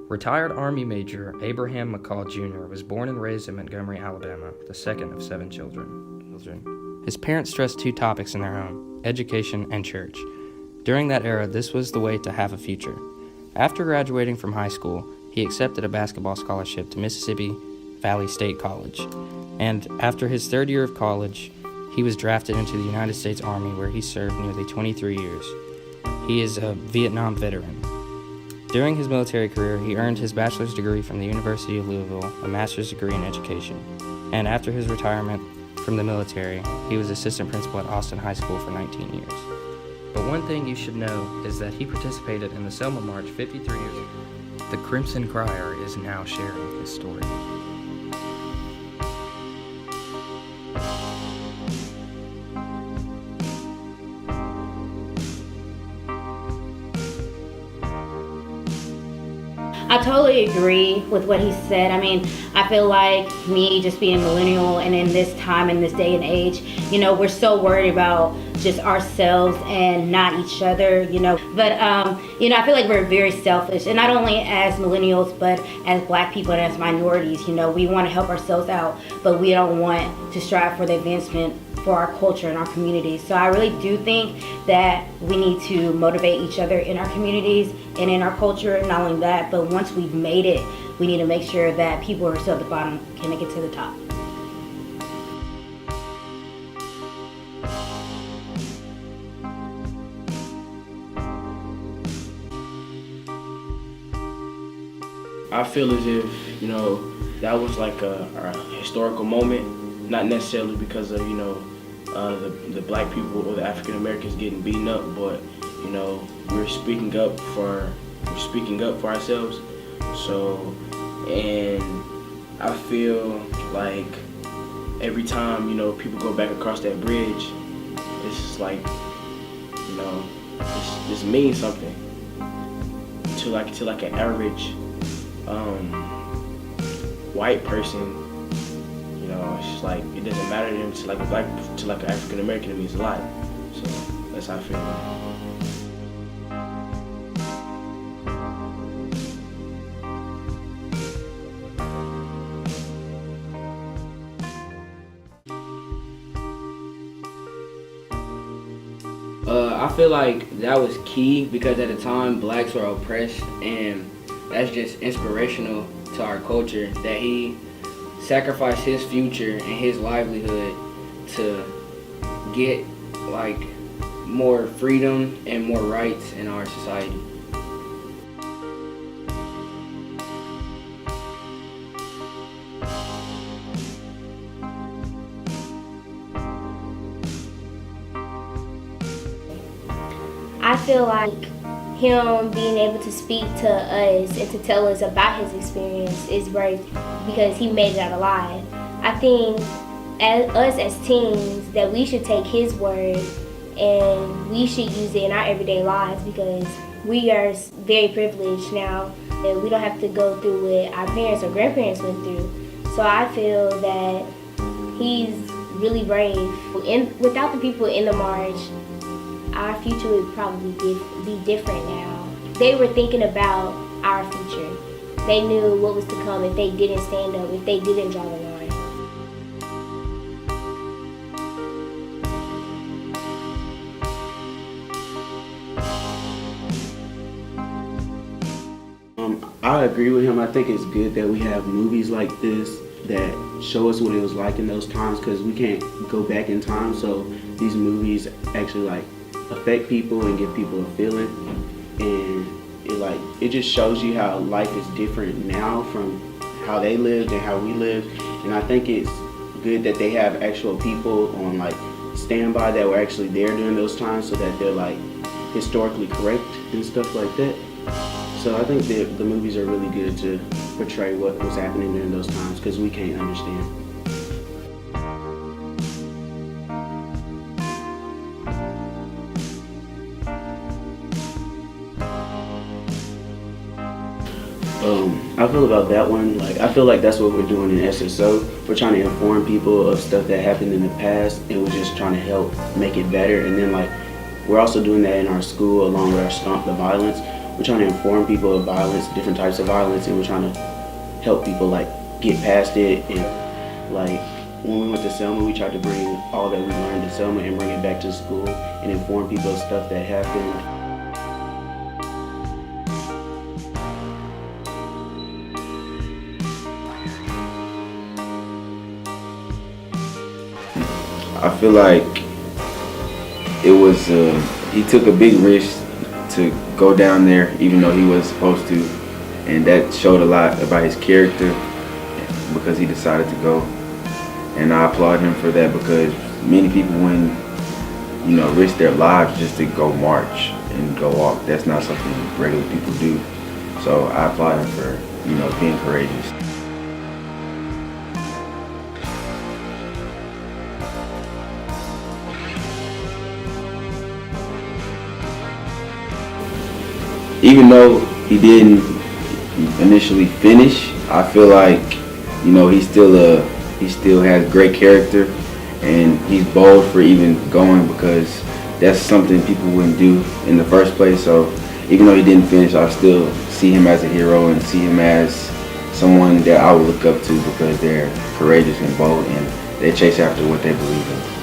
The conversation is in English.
Retired Army Major Abraham McCall Jr. was born and raised in Montgomery, Alabama, the second of 7 children. His parents stressed 2 topics in their home: education and church. During that era, this was the way to have a future. After graduating from high school, he accepted a basketball scholarship to Mississippi Valley State College. And after his 3rd year of college, he was drafted into the United States Army, where he served nearly 23 years. He is a Vietnam veteran. During his military career, he earned his bachelor's degree from the University of Louisville, a master's degree in education. And after his retirement from the military, he was assistant principal at Austin High School for 19 years. But one thing you should know is that he participated in the Selma March 53 years ago. The Crimson Crier is now sharing his story. I totally agree with what he said. I mean, I feel like me just being a millennial and in this time, in this day and age, we're so worried about just ourselves and not each other, But, I feel like we're very selfish. And not only as millennials, but as Black people and as minorities, we want to help ourselves out, but we don't want to strive for the advancement for our culture and our communities. So I really do think that we need to motivate each other in our communities and in our culture. Not only that, but once we've made it, we need to make sure that people who are still at the bottom can make it to the top. I feel as if, that was like a historical moment, not necessarily because of, the Black people or the African Americans getting beaten up, but, we're speaking up for ourselves. So, and I feel like every time, people go back across that bridge, it's just like, this means something to like an average white person. It's just like it doesn't matter to them. To like an African American, it means a lot. So that's how I feel. I feel like that was key because at the time Blacks were oppressed, and that's just inspirational to our culture that he sacrificed his future and his livelihood to get like more freedom and more rights in our society. I feel like him being able to speak to us and to tell us about his experience is great because he made it out alive. I think as teens that we should take his word and we should use it in our everyday lives because we are very privileged now and we don't have to go through what our parents or grandparents went through. So I feel that he's really brave. Without the people in the march, our future would probably be different now. They were thinking about our future. They knew what was to come if they didn't stand up, if they didn't draw the line. I agree with him. I think it's good that we have movies like this that show us what it was like in those times because we can't go back in time. So these movies actually affect people and give people a feeling, and it just shows you how life is different now from how they lived and how we lived. And I think it's good that they have actual people on standby that were actually there during those times so that they're historically correct and stuff like that. So I think that the movies are really good to portray what was happening during those times because we can't understand. I feel about that one, I feel like that's what we're doing in SSO. We're trying to inform people of stuff that happened in the past, and we're just trying to help make it better. And then we're also doing that in our school along with our Stop the Violence. we're trying to inform people of violence, different types of violence, and we're trying to help people like get past it. And like when we went to Selma, we tried to bring all that we learned to Selma and bring it back to school and inform people of stuff that happened. I feel like it was, he took a big risk to go down there even though he was supposed to, and that showed a lot about his character because he decided to go, and I applaud him for that because many people wouldn't, risk their lives just to go march and go walk. That's not something regular people do, so I applaud him for, being courageous. Even though he didn't initially finish, I feel like, he still has great character, and he's bold for even going because that's something people wouldn't do in the first place. So even though he didn't finish, I still see him as a hero and see him as someone that I would look up to because they're courageous and bold and they chase after what they believe in.